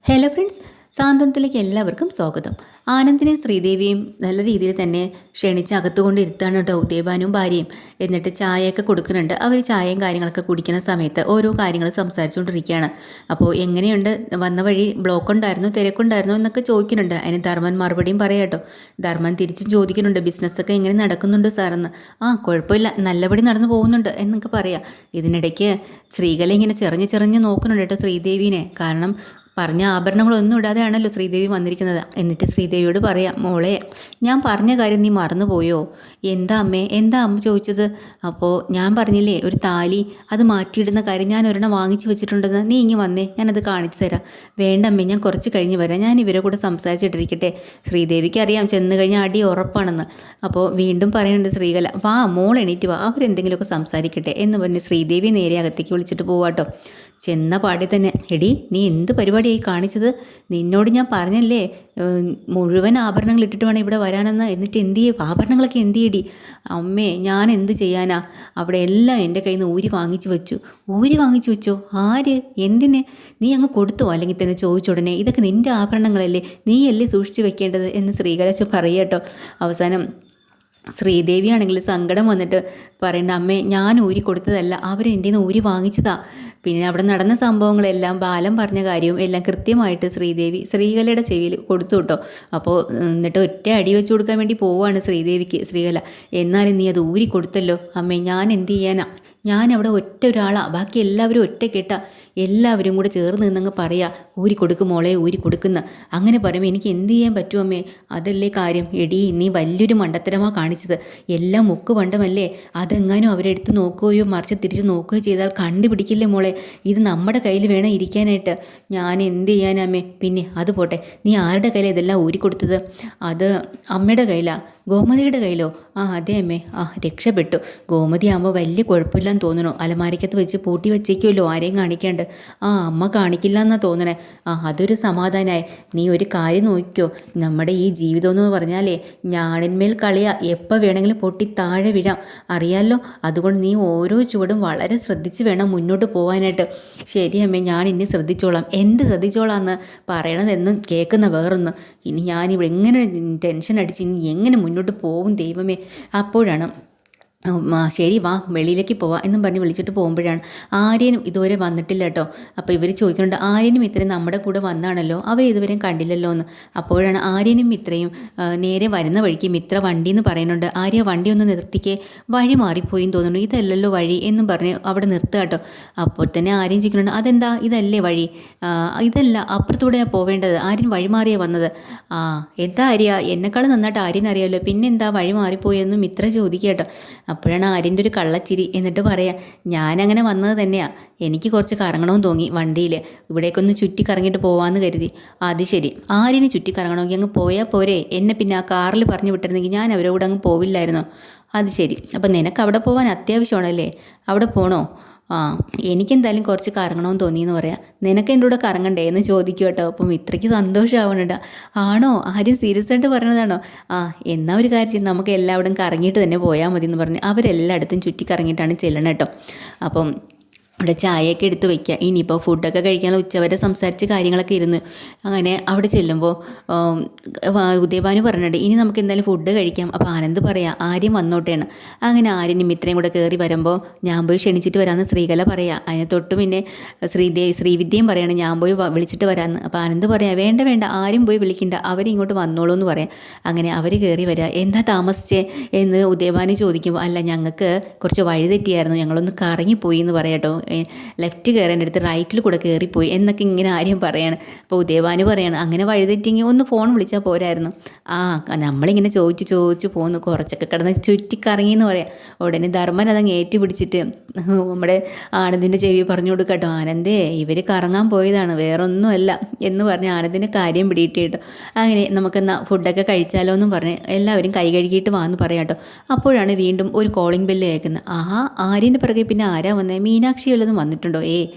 Hello friends, സാന്ത്വനത്തിലേക്ക് എല്ലാവർക്കും സ്വാഗതം. ആനന്ദിനെയും ശ്രീദേവിയും നല്ല രീതിയിൽ തന്നെ ക്ഷണിച്ച് അകത്തുകൊണ്ട് ഇരുത്താണ് കേട്ടോ ഉദയഭാനും ഭാര്യയും. എന്നിട്ട് ചായയൊക്കെ കൊടുക്കുന്നുണ്ട്. അവർ ചായയും കാര്യങ്ങളൊക്കെ കുടിക്കുന്ന സമയത്ത് ഓരോ കാര്യങ്ങൾ സംസാരിച്ചുകൊണ്ടിരിക്കുകയാണ്. അപ്പോൾ എങ്ങനെയുണ്ട്, വന്ന വഴി ബ്ലോക്ക് ഉണ്ടായിരുന്നു, തിരക്കുണ്ടായിരുന്നു എന്നൊക്കെ ചോദിക്കുന്നുണ്ട്. അതിന് ധർമ്മൻ മറുപടിയും പറയാം കേട്ടോ. ധർമ്മൻ തിരിച്ചും ചോദിക്കുന്നുണ്ട്, ബിസിനസ്സൊക്കെ എങ്ങനെ നടക്കുന്നുണ്ട് സാറെന്ന്. കുഴപ്പമില്ല, നല്ലപടി നടന്നു പോകുന്നുണ്ട് എന്നൊക്കെ പറയാം. ഇതിനിടയ്ക്ക് ശ്രീകല ഇങ്ങനെ ചെറിഞ്ഞ് നോക്കുന്നുണ്ട് കേട്ടോ ശ്രീദേവിനെ. കാരണം പറഞ്ഞ ആഭരണങ്ങളൊന്നും ഇടാതെയാണല്ലോ ശ്രീദേവി വന്നിരിക്കുന്നത്. എന്നിട്ട് ശ്രീദേവിയോട് പറയാം, മോളെ ഞാൻ പറഞ്ഞ കാര്യം നീ മറന്നുപോയോ? എന്താ അമ്മ ചോദിച്ചത്? അപ്പോൾ ഞാൻ പറഞ്ഞില്ലേ ഒരു താലി അത് മാറ്റിയിടുന്ന കാര്യം, ഞാൻ ഒരെണ്ണം വാങ്ങിച്ചു വെച്ചിട്ടുണ്ടെന്ന്. നീ ഇങ്ങ് വന്നേ, ഞാനത് കാണിച്ചു തരാം. വേണ്ട അമ്മേ, ഞാൻ കുറച്ച് കഴിഞ്ഞ് വരാം, ഞാൻ ഇവരെ കൂടെ സംസാരിച്ചിട്ടിരിക്കട്ടെ. ശ്രീദേവിക്ക് അറിയാം ചെന്ന് കഴിഞ്ഞാൽ അടി ഉറപ്പാണെന്ന്. അപ്പോൾ വീണ്ടും പറയുന്നുണ്ട് ശ്രീകല, വാ മോൾ എണീറ്റ് വാ, അവരെന്തെങ്കിലുമൊക്കെ സംസാരിക്കട്ടെ എന്ന് പറഞ്ഞ് ശ്രീദേവി നേരെ അകത്തേക്ക് വിളിച്ചിട്ട് പോവാട്ടോ. ചെന്ന പാടി തന്നെ, എടി നീ എന്ത് പരിപാടിയായി കാണിച്ചത്? നിന്നോട് ഞാൻ പറഞ്ഞല്ലേ മുഴുവൻ ആഭരണങ്ങൾ ഇട്ടിട്ട് വേണം ഇവിടെ വരാനെന്ന്. എന്നിട്ട് എന്ത് ചെയ്യും, ആഭരണങ്ങളൊക്കെ എന്ത് ചെയ്യടി? അമ്മേ ഞാൻ എന്ത് ചെയ്യാനാ? അവിടെ എല്ലാം എൻ്റെ കയ്യിൽ നിന്ന് ഊരി വാങ്ങിച്ചു വെച്ചോ? ആര്? എന്തിന്? നീ അങ്ങ് കൊടുത്തോ? അല്ലെങ്കിൽ തന്നെ ചോദിച്ചുടനെ ഇതൊക്കെ നിൻ്റെ ആഭരണങ്ങളല്ലേ, നീയല്ലേ സൂക്ഷിച്ച് വെക്കേണ്ടത് എന്ന് ശ്രീകലച്ച പറയട്ടോ. അവസാനം ശ്രീദേവിയാണെങ്കിൽ സങ്കടം വന്നിട്ട് പറയേണ്ട, അമ്മേ ഞാൻ ഊരി കൊടുത്തതല്ല, അവരെൻ്റെ നിന്ന് ഊരി വാങ്ങിച്ചതാ. പിന്നെ അവിടെ നടന്ന സംഭവങ്ങളെല്ലാം ബാലൻ പറഞ്ഞ കാര്യവും എല്ലാം കൃത്യമായിട്ട് ശ്രീകലയുടെ ചെവിയിൽ കൊടുത്തു കേട്ടോ. അപ്പോൾ എന്നിട്ട് ഒറ്റ അടി വെച്ച് കൊടുക്കാൻ വേണ്ടി പോവുകയാണ് ശ്രീകല. എന്നാലും നീ അത് ഊരി കൊടുത്തല്ലോ അമ്മേ, ഞാൻ എന്ത് ചെയ്യാനാ? ഞാൻ അവിടെ ഒറ്റ ഒരാളാണ്, ബാക്കി എല്ലാവരും ഒറ്റക്കെട്ടാ. എല്ലാവരും കൂടെ ചേർന്ന് നിന്നങ്ങ് പറയാ, ഊരി കൊടുക്കും മോളെ, ഊരി കൊടുക്കുന്ന. അങ്ങനെ പറയുമ്പോൾ എനിക്ക് എന്ത് ചെയ്യാൻ പറ്റും അമ്മേ? അതല്ലേ കാര്യം. എടി നീ വലിയൊരു മണ്ടത്തരമാണ് കാണിച്ചത്. എല്ലാം മുക്ക് പണ്ടമല്ലേ, അതെങ്ങാനും അവരെടുത്ത് നോക്കുകയോ മറിച്ച് തിരിച്ച് നോക്കുകയോ ചെയ്താൽ കണ്ടുപിടിക്കില്ലേ മോളെ? ഇത് നമ്മുടെ കയ്യിൽ വേണം ഇരിക്കാനായിട്ട്. ഞാൻ എന്ത് ചെയ്യാനമ്മേ? പിന്നെ അത് പോട്ടെ, നീ ആരുടെ കയ്യിലാണ് ഇതെല്ലാം ഊരിക്കൊടുത്തത്? അത് അമ്മയുടെ കയ്യിലാണ്. ഗോമതിയുടെ കയ്യിലോ? അതെ അമ്മേ. രക്ഷപ്പെട്ടു. ഗോമതി ആകുമ്പോൾ വലിയ കുഴപ്പമില്ലെന്ന് തോന്നുന്നു. അലമാരിക്കകത്ത് വെച്ച് പൂട്ടി വെച്ചേക്കുമല്ലോ, ആരെയും കാണിക്കാണ്ട്. അമ്മ കാണിക്കില്ല എന്നാണ് തോന്നണേ. അതൊരു സമാധാനമായി. നീ ഒരു കാര്യം നോക്കിക്കോ, നമ്മുടെ ഈ ജീവിതം എന്ന് പറഞ്ഞാലേ ഞാണിന്മേൽ കളിയാ, എപ്പോൾ വേണമെങ്കിലും പൊട്ടി താഴെ വീഴാം, അറിയാമല്ലോ. അതുകൊണ്ട് നീ ഓരോ ചുവടും വളരെ ശ്രദ്ധിച്ച് വേണം മുന്നോട്ട് പോകാനായിട്ട്. ശരി അമ്മേ, ഞാൻ ഇനി ശ്രദ്ധിച്ചോളാം. എന്ത് ശ്രദ്ധിച്ചോളാം എന്ന് പറയണതെന്നും കേൾക്കുന്ന വേറൊന്ന്. ഇനി ഞാനിവിടെ എങ്ങനെ ടെൻഷൻ അടിച്ച് ഇനി എങ്ങനെ മുന്നോട്ട് പോകും ദൈവമേ. അപ്പോഴാണ് ശരി വാ വെളിയിലേക്ക് പോവാം എന്നും പറഞ്ഞ് വിളിച്ചിട്ട് പോകുമ്പോഴാണ് ആര്യനും ഇതുവരെ വന്നിട്ടില്ല കേട്ടോ. അപ്പോൾ ഇവർ ചോദിക്കുന്നുണ്ട്, ആര്യനും ഇത്രയും നമ്മുടെ കൂടെ വന്നാണല്ലോ, അവർ ഇതുവരെയും കണ്ടില്ലല്ലോ എന്ന്. അപ്പോഴാണ് ആര്യനും ഇത്രയും നേരെ വരുന്ന വഴിക്ക് മിത്ര വണ്ടി എന്ന് പറയുന്നുണ്ട്. ആര്യ വണ്ടി ഒന്ന് നിർത്തിക്കേ, വഴി മാറിപ്പോയിന്ന് തോന്നുന്നു, ഇതല്ലല്ലോ വഴി എന്നും പറഞ്ഞ് അവിടെ നിർത്തുക കേട്ടോ. അപ്പോൾ തന്നെ ആര്യൻ ചോദിക്കുന്നുണ്ട്, അതെന്താ ഇതല്ലേ വഴി? ഇതല്ല, അപ്പുറത്തൂടെയാണ് പോവേണ്ടത്. ആര്യൻ വഴി മാറിയാണ് വന്നത്. എന്താ ആര്യ, എന്നെക്കാളും നന്നായിട്ട് ആര്യൻ അറിയാമല്ലോ, പിന്നെന്താ വഴി മാറിപ്പോയെന്നും മിത്ര ചോദിക്കുക കേട്ടോ. അപ്പോഴാണ് ആര്യൻ്റെ ഒരു കള്ളച്ചിരി. എന്നിട്ട് പറയാം, ഞാനങ്ങനെ വന്നത് തന്നെയാണ്, എനിക്ക് കുറച്ച് കറങ്ങണമെന്ന് തോന്നി വണ്ടിയിൽ, ഇവിടേക്കൊന്ന് ചുറ്റി കറങ്ങിയിട്ട് പോവാമെന്ന് കരുതി. അത് ശരി, ആര്യന് ചുറ്റി കറങ്ങണമെങ്കിൽ അങ്ങ് പോയാൽ പോരെ, എന്നെ പിന്നെ ആ കാറിൽ പറഞ്ഞു വിട്ടിരുന്നെങ്കിൽ ഞാൻ അവരോട് അങ്ങ് പോവില്ലായിരുന്നോ? അത് ശരി, അപ്പം നിനക്ക് അവിടെ പോകാൻ അത്യാവശ്യമാണല്ലേ, അവിടെ പോകണോ? എനിക്കെന്തായാലും കുറച്ച് കറങ്ങണമെന്ന് തോന്നിയെന്ന് പറയാം. നിനക്ക് എൻ്റെ കൂടെ കറങ്ങണ്ടേ എന്ന് ചോദിക്കും കേട്ടോ. അപ്പം ഇത്രയ്ക്ക് സന്തോഷമാവണുണ്ട്. ആണോ, ആരും സീരിയസ് ആയിട്ട് പറഞ്ഞതാണോ? എന്നാൽ ഒരു കാര്യം, നമുക്ക് എല്ലായിടും കറങ്ങിയിട്ട് തന്നെ പോയാൽ മതി എന്ന് പറഞ്ഞ് അവരെല്ലായിടത്തും ചുറ്റി കറങ്ങിയിട്ടാണ് ചെല്ലണം കേട്ടോ. അപ്പം അവിടെ ചായയൊക്കെ എടുത്ത് വയ്ക്കുക. ഇനിയിപ്പോൾ ഫുഡൊക്കെ കഴിക്കാനുള്ള ഉച്ചവരെ സംസാരിച്ച് കാര്യങ്ങളൊക്കെ ഇരുന്നു. അങ്ങനെ അവിടെ ചെല്ലുമ്പോൾ ഉദയഭാനു പറഞ്ഞിട്ട്, ഇനി നമുക്ക് എന്തായാലും ഫുഡ് കഴിക്കാം. അപ്പോൾ ആനന്ദ് പറയാം, ആര്യം വന്നോട്ടേണ്. അങ്ങനെ ആര്യനും ഇത്രയും കൂടെ കയറി വരുമ്പോൾ ഞാൻ പോയി ക്ഷണിച്ചിട്ട് വരാമെന്ന് ശ്രീകല പറയാം. അതിന് തൊട്ട് പിന്നെ ശ്രീവിദ്യയും പറയണം, ഞാൻ പോയി വിളിച്ചിട്ട് വരാമെന്ന്. അപ്പോൾ ആനന്ദ് പറയാം, വേണ്ട ആരും പോയി വിളിക്കണ്ട, അവരിങ്ങോട്ട് വന്നോളൂ എന്ന് പറയാം. അങ്ങനെ അവർ കയറി വരിക. എന്താ താമസിച്ചേ എന്ന് ഉദയഭാനു ചോദിക്കുമ്പോൾ, അല്ല ഞങ്ങൾക്ക് കുറച്ച് വഴി തെറ്റിയായിരുന്നു, ഞങ്ങളൊന്ന് കറങ്ങിപ്പോയി എന്ന് പറയാട്ടോ. ലെഫ്റ്റ് കയറേണ്ടടുത്ത് റൈറ്റിൽ കൂടെ കയറിപ്പോയി എന്നൊക്കെ ഇങ്ങനെ ആര്യം പറയാണ്. അപ്പോൾ ഉദയഭാനു പറയാണ്, അങ്ങനെ വഴിതെറ്റിയെങ്കിൽ ഒന്ന് ഫോൺ വിളിച്ചാൽ പോരായിരുന്നു. നമ്മളിങ്ങനെ ചോദിച്ചു പോന്നു, കുറച്ചൊക്കെ കിടന്ന് ചുറ്റിക്കറങ്ങിയെന്ന് പറയാം. ഉടനെ ധർമ്മൻ അതങ്ങ് ഏറ്റുപിടിച്ചിട്ട് നമ്മുടെ ആനന്ദിൻ്റെ ചെവി പറഞ്ഞു കൊടുക്കട്ടോ, ആനന്ദേ ഇവർ കറങ്ങാൻ പോയതാണ്, വേറൊന്നുമല്ല എന്ന് പറഞ്ഞ് ആനന്ദിൻ്റെ കാര്യം പിടിയിട്ടോ. അങ്ങനെ നമുക്കെന്നാൽ ഫുഡൊക്കെ കഴിച്ചാലോ എന്നും പറഞ്ഞ് എല്ലാവരും കൈ കഴുകിയിട്ട് വാന്ന് പറയാട്ടോ. അപ്പോഴാണ് വീണ്ടും ഒരു കോളിംഗ് ബെല്ല് കേൾക്കുന്നത്. ആര്യൻ്റെ പിറകെ പിന്നെ ആരാ വന്നേ? മീനാക്ഷി വല്ലതും വന്നിട്ടുണ്ടോ?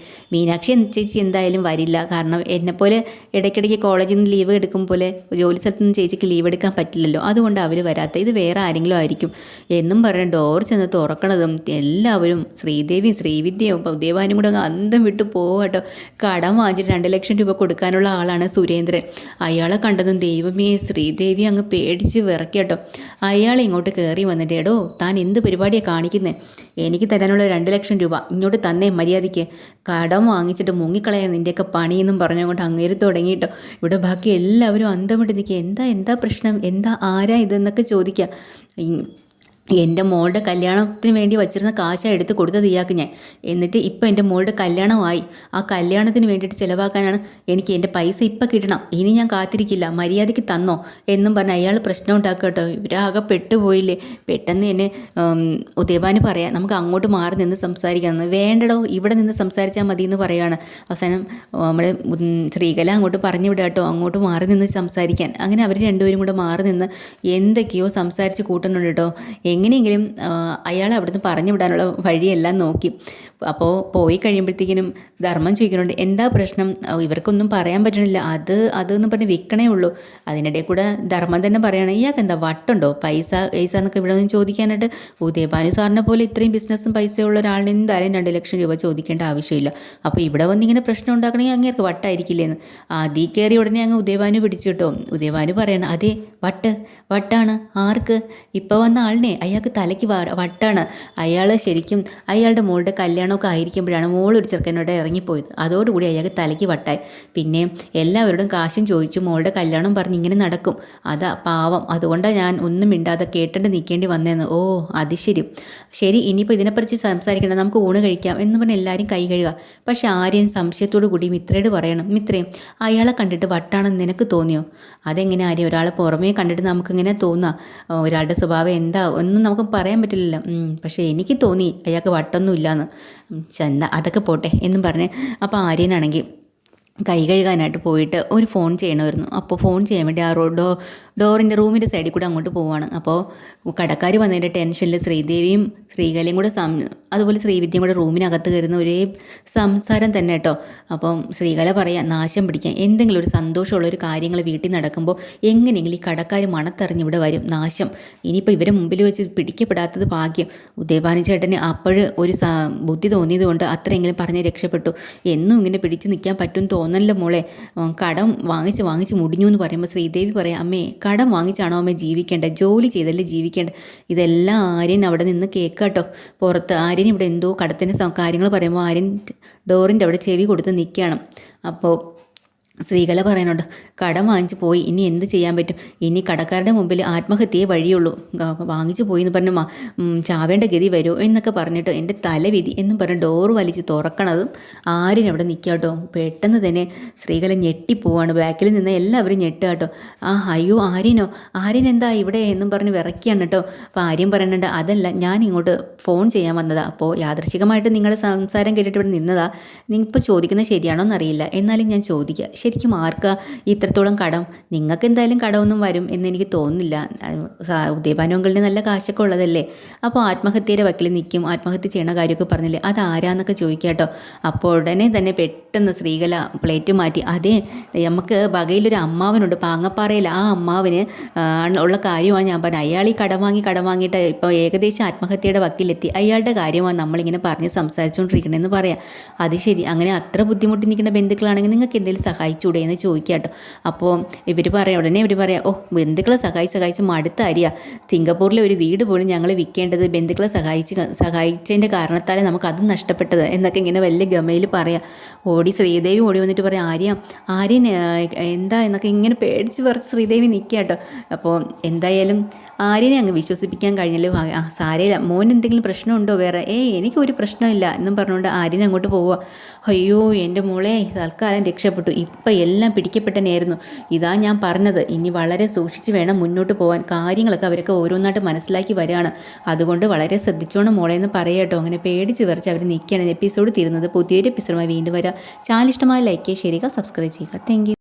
മീനാക്ഷി ചേച്ചി എന്തായാലും വരില്ല. കാരണം എന്നെപ്പോലെ ഇടയ്ക്കിടയ്ക്ക് കോളേജിൽ നിന്ന് ലീവ് എടുക്കും പോലെ ജോലി സ്ഥലത്ത് നിന്ന് ചേച്ചിക്ക് ലീവ് എടുക്കാൻ പറ്റില്ലല്ലോ, അതുകൊണ്ട് അവർ വരാത്ത, ഇത് വേറെ ആരെങ്കിലും ആയിരിക്കും എന്നും പറഞ്ഞ് ഡോർ ചെന്ന് തുറക്കണതും എല്ലാവരും ശ്രീദേവിയും ശ്രീവിദ്യയും ഉദയഭാനും കൂടെ അങ്ങ് അന്തം വിട്ട് പോവാട്ടോ. കടം വാങ്ങിച്ചിട്ട് 2 ലക്ഷം രൂപ കൊടുക്കാനുള്ള ആളാണ് സുരേന്ദ്രൻ. അയാളെ കണ്ടതും ദൈവമേ ശ്രീദേവി അങ്ങ് പേടിച്ച് വിറയ്ക്കട്ടോ. അയാൾ ഇങ്ങോട്ട് കയറി വന്നിട്ട്, എടോ താൻ എന്ത് പരിപാടിയാണ് കാണിക്കുന്നത്? എനിക്ക് തരാനുള്ള 2 ലക്ഷം രൂപ ഇങ്ങോട്ട് തന്നേ മര്യാദയ്ക്ക്. കടം വാങ്ങിച്ചിട്ട് മുങ്ങിക്കളയാൻ നിൻ്റെയൊക്കെ പണിയെന്നും പറഞ്ഞുകൊണ്ട് അങ്ങേര് തുടങ്ങിയിട്ടോ. ഇവിടെ ബാക്കി എല്ലാവരും അന്തം വിട്ട് നിൽക്കുക. എന്താ പ്രശ്നം, എന്താ ആരാ ഇതെന്നൊക്കെ ചോദിക്കുക. എൻ്റെ മോളുടെ കല്യാണത്തിന് വേണ്ടി വച്ചിരുന്ന കാശാണ് എടുത്ത് കൊടുത്തത് ഇയാൾക്ക് ഞാൻ. എന്നിട്ട് ഇപ്പം എൻ്റെ മോളുടെ കല്യാണമായി. ആ കല്യാണത്തിന് വേണ്ടിയിട്ട് ചിലവാക്കാനാണ് എനിക്ക് എൻ്റെ പൈസ ഇപ്പം കിട്ടണം. ഇനി ഞാൻ കാത്തിരിക്കില്ല, മര്യാദയ്ക്ക് തന്നോ എന്നും പറഞ്ഞ് അയാൾ പ്രശ്നം ഉണ്ടാക്കുക കേട്ടോ. ഇവരാകെ പെട്ടുപോയില്ലേ. പെട്ടെന്ന് എന്നെ ഉദയഭാന് പറയാം, നമുക്ക് അങ്ങോട്ട് മാറി നിന്ന് സംസാരിക്കാമെന്ന്. വേണ്ടടോ, ഇവിടെ നിന്ന് സംസാരിച്ചാൽ മതി എന്ന് പറയുകയാണ്. അവസാനം നമ്മുടെ ശ്രീകല അങ്ങോട്ട് പറഞ്ഞു വിടാം കേട്ടോ, അങ്ങോട്ട് മാറി നിന്ന് സംസാരിക്കാൻ. അങ്ങനെ അവർ രണ്ടുപേരും കൂടെ മാറി നിന്ന് എന്തൊക്കെയോ സംസാരിച്ച് കൂട്ടുന്നുണ്ട് കേട്ടോ. എങ്ങനെയെങ്കിലും അയാളെ അവിടുന്ന് പറഞ്ഞു വിടാനുള്ള വഴിയെല്ലാം നോക്കി. അപ്പോൾ പോയി കഴിയുമ്പോഴത്തേക്കിനും ധർമ്മം ചോദിക്കുന്നുണ്ട്, എന്താ പ്രശ്നം? ഇവർക്കൊന്നും പറയാൻ പറ്റണില്ല. അതെന്ന് പറഞ്ഞ് വിൽക്കണേ ഉള്ളൂ. അതിനിടയിൽ കൂടെ ധർമ്മം തന്നെ പറയുകയാണ്, ഇയാൾക്ക് എന്താ വട്ടുണ്ടോ? പൈസ എന്നൊക്കെ ഇവിടെ നിന്ന് ചോദിക്കാനായിട്ട്. ഉദയഭാനു സാറിനെ പോലെ ഇത്രയും ബിസിനസ്സും പൈസയുള്ള ഒരാളിന് എന്തായാലും 2 ലക്ഷം രൂപ ചോദിക്കേണ്ട ആവശ്യമില്ല. അപ്പോൾ ഇവിടെ വന്നിങ്ങനെ പ്രശ്നം ഉണ്ടാക്കണമെങ്കിൽ അങ്ങേർക്ക് വട്ടായിരിക്കില്ലേന്ന്. ആദ്യ കയറി ഉടനെ അങ്ങ് ഉദയഭാനു പിടിച്ചു കേട്ടോ. ഉദയഭാനു പറയണം, അതെ വട്ടാണ്. ആർക്ക്? ഇപ്പോൾ വന്ന ആളിനെ അയാൾക്ക് തലയ്ക്ക് വട്ടാണ്. അയാൾ ശരിക്കും അയാളുടെ മോളുടെ കല്യാണമൊക്കെ ആയിരിക്കുമ്പോഴാണ് മോളൊരു ചെറുക്കനോട് ഇറങ്ങിപ്പോയത്. അതോടുകൂടി അയാൾക്ക് തലയ്ക്ക് വട്ടായി. പിന്നെ എല്ലാവരോടും കാശും ചോദിച്ചു മോളുടെ കല്യാണം പറഞ്ഞ് ഇങ്ങനെ നടക്കും. അതാ പാവം. അതുകൊണ്ടാണ് ഞാൻ ഒന്നും മിണ്ടാതെ കേട്ടിട്ട് നിൽക്കേണ്ടി വന്നതെന്ന്. ഓ അത് ശരി, ഇനിയിപ്പോൾ ഇതിനെപ്പറ്റി സംസാരിക്കണം, നമുക്ക് ഊണ് കഴിക്കാം എന്ന് പറഞ്ഞ് എല്ലാവരും കൈ കഴുകുക. പക്ഷെ ആരെയും സംശയത്തോടു കൂടി മിത്രയോട് പറയണം, മിത്രേ അയാളെ കണ്ടിട്ട് വട്ടാണെന്ന് നിനക്ക് തോന്നിയോ? അതെങ്ങനെ ആരെയും ഒരാളെ പുറമേ കണ്ടിട്ട് നമുക്കിങ്ങനെ തോന്നുക, ഒരാളുടെ സ്വഭാവം എന്താ ഒന്നും നമുക്ക് പറയാൻ പറ്റില്ലല്ലോ. പക്ഷേ എനിക്ക് തോന്നി അയാൾക്ക് വട്ടൊന്നും ഇല്ലയെന്ന്. ചെന്ന അതൊക്കെ പോട്ടെ എന്നും പറഞ്ഞ് അപ്പോൾ ആര്യനാണെങ്കിൽ കൈ കഴുകാനായിട്ട് പോയിട്ട് ഒരു ഫോൺ ചെയ്യണമായിരുന്നു. അപ്പോൾ ഫോൺ ചെയ്യാൻ വേണ്ടി ആ ഡോറിൻ്റെ റൂമിൻ്റെ സൈഡിൽ കൂടെ അങ്ങോട്ട് പോവാണ്. അപ്പോൾ കടക്കാർ വന്നതിൻ്റെ ടെൻഷനിൽ ശ്രീദേവിയും ശ്രീകലയും കൂടെ അതുപോലെ ശ്രീവിദ്യയും കൂടെ റൂമിനകത്ത് കയറുന്ന ഒരേ സംസാരം തന്നെ കേട്ടോ. അപ്പം ശ്രീകല പറയാം, നാശം പിടിക്കാൻ എന്തെങ്കിലും ഒരു സന്തോഷമുള്ളൊരു കാര്യങ്ങൾ വീട്ടിൽ നടക്കുമ്പോൾ എങ്ങനെയെങ്കിലും ഈ കടക്കാർ മണത്തെറിഞ്ഞ് ഇവിടെ വരും. നാശം. ഇനിയിപ്പോൾ ഇവരെ മുമ്പിൽ വെച്ച് പിടിക്കപ്പെടാത്തത് ഭാഗ്യം. ഉദയഭാനു ചേട്ടന് അപ്പോഴ് ഒരു ബുദ്ധി തോന്നിയതുകൊണ്ട് അത്രയെങ്കിലും പറഞ്ഞ് രക്ഷപ്പെട്ടു. എന്നും ഇങ്ങനെ പിടിച്ച് നിൽക്കാൻ പറ്റും തോന്നല്ലോ മോളെ. കടം വാങ്ങിച്ച് മുടിഞ്ഞു എന്ന് പറയുമ്പോൾ ശ്രീദേവി പറയാം, അമ്മേ കടം വാങ്ങിച്ചാണോ അമ്മ ജീവിക്കേണ്ടത്? ജോലി ചെയ്തല്ലേ ജീവിക്കേണ്ടത്? ഇതെല്ലാം ആര്യൻ അവിടെ നിന്ന് കേൾക്കാട്ടോ. പുറത്ത് ആര്യൻ ഇവിടെ എന്തോ കടത്തിൻ്റെ കാര്യങ്ങൾ പറയുമ്പോൾ ആര്യൻ ഡോറിൻ്റെ അവിടെ ചെവി കൊടുത്ത് നിൽക്കുകയാണ്. അപ്പോൾ ശ്രീകല പറയുന്നുണ്ട്, കടം വാങ്ങിച്ച് പോയി, ഇനി എന്ത് ചെയ്യാൻ പറ്റും? ഇനി കടക്കാരുടെ മുമ്പിൽ ആത്മഹത്യയെ വഴിയുള്ളൂ. വാങ്ങിച്ചു പോയി എന്ന് പറഞ്ഞ് ചാവേണ്ട ഗതി വരുമോ എന്നൊക്കെ പറഞ്ഞിട്ട് എൻ്റെ തലവിധി എന്നും പറഞ്ഞ് ഡോറ് വലിച്ച് തുറക്കണതും ആര്യനവിടെ നിൽക്കാട്ടോ. പെട്ടെന്ന് തന്നെ ശ്രീകല ഞെട്ടിപ്പോവാണ്. ബാക്കിൽ നിന്ന് എല്ലാവരും ഞെട്ടുക. അയ്യോ ആര്യൻ എന്താ ഇവിടെ എന്നും പറഞ്ഞ് വിറയ്ക്കുകയാണ് കേട്ടോ. അപ്പോൾ ആര്യൻ പറയുന്നുണ്ട്, അതല്ല ഞാൻ ഇങ്ങോട്ട് ഫോൺ ചെയ്യാൻ വന്നതാ. അപ്പോൾ യാദൃശികമായിട്ട് നിങ്ങളുടെ സംസാരം കേട്ടിട്ട് ഇവിടെ നിന്നതാ. നിങ്ങളിപ്പോൾ ചോദിക്കുന്നത് ശരിയാണോ എന്നറിയില്ല, എന്നാലും ഞാൻ ചോദിക്കാം, ശരിക്കും ആർക്കാ ഇത്രത്തോളം കടം? നിങ്ങൾക്ക് എന്തായാലും കടമൊന്നും വരും എന്നെനിക്ക് തോന്നുന്നില്ല. ഉദയഭാനു അങ്കിളിന് നല്ല കാശൊക്കെ ഉള്ളതല്ലേ. അപ്പോൾ ആത്മഹത്യയുടെ വക്കിൽ നിൽക്കും, ആത്മഹത്യ ചെയ്യണ കാര്യമൊക്കെ പറഞ്ഞില്ലേ, അതാരാന്നൊക്കെ ചോദിക്കാം കേട്ടോ. അപ്പോൾ ഉടനെ തന്നെ പെട്ടെന്ന് ശ്രീകല പ്ലേറ്റ് മാറ്റി, അതേ നമുക്ക് വകയിലൊരു അമ്മാവനുണ്ട് പാങ്ങപ്പാറയിൽ, ആ അമ്മാവന് ഉള്ള കാര്യമാണ് ഞാൻ പറഞ്ഞത്. അയാൾ ഈ കടം വാങ്ങിയിട്ട് ഇപ്പോൾ ഏകദേശം ആത്മഹത്യയുടെ വക്കിലെത്തി. അയാളുടെ കാര്യമാണ് നമ്മളിങ്ങനെ പറഞ്ഞ് സംസാരിച്ചുകൊണ്ടിരിക്കണമെന്ന് പറയാം. അത് ശരി, അങ്ങനെ അത്ര ബുദ്ധിമുട്ടി നിൽക്കുന്ന ബന്ധുക്കളാണെങ്കിൽ നിങ്ങൾക്ക് എന്തെങ്കിലും സഹായിച്ചൂടെ എന്ന് ചോദിക്കാം കേട്ടോ. അപ്പോൾ ഉടനെ ഇവർ പറയാം, ബന്ധുക്കളെ സഹായിച്ച് മടുത്താരിയാ. സിംഗപ്പൂരിലെ ഒരു വീട് പോലും ഞങ്ങൾ വിൽക്കേണ്ടത് ബന്ധുക്കളെ സഹായിച്ചതിൻ്റെ കാരണത്താലേ നമുക്കത് നഷ്ടപ്പെട്ടത് എന്നൊക്കെ ഇങ്ങനെ വലിയ ഗമയിൽ പറയാം. ശ്രീദേവി ഓടി വന്നിട്ട് പറയാം, ആര്യൻ എന്താ എന്നൊക്കെ ഇങ്ങനെ പേടിച്ച് പറിച്ച് ശ്രീദേവി നിൽക്കുക കേട്ടോ. അപ്പോൾ എന്തായാലും ആര്യനെ അങ്ങ് വിശ്വസിപ്പിക്കാൻ കഴിഞ്ഞല്ലോ. സാരയില്ല, മോൻ എന്തെങ്കിലും പ്രശ്നമുണ്ടോ വേറെ? എനിക്കൊരു പ്രശ്നമില്ല എന്നും പറഞ്ഞുകൊണ്ട് ആര്യനെ അങ്ങോട്ട് പോവുക. അയ്യോ എൻ്റെ മോളെ തൽക്കാലം രക്ഷപ്പെട്ടു. ഇപ്പം എല്ലാം പിടിക്കപ്പെട്ടനായിരുന്നു. ഇതാ ഞാൻ പറഞ്ഞത്, ഇനി വളരെ സൂക്ഷിച്ച് വേണം മുന്നോട്ട് പോകാൻ. കാര്യങ്ങളൊക്കെ അവരൊക്കെ ഓരോന്നായിട്ട് മനസ്സിലാക്കി വരികയാണ്. അതുകൊണ്ട് വളരെ ശ്രദ്ധിച്ചോണം മോളെ എന്ന് പറയാട്ടോ. അങ്ങനെ പേടിച്ച് വിറച്ച് അവർ നിൽക്കുകയാണ്. എപ്പിസോഡ് തീരുന്നത്. പുതിയൊരു എപ്പിസോഡുമായി വീണ്ടും വരാം. ചാനൽ ഇഷ്ടമായ ലൈക്ക് ചെയ്യുക, ഷെയർ ചെയ്യുക, സബ്സ്ക്രൈബ് ചെയ്യുക. Thank you.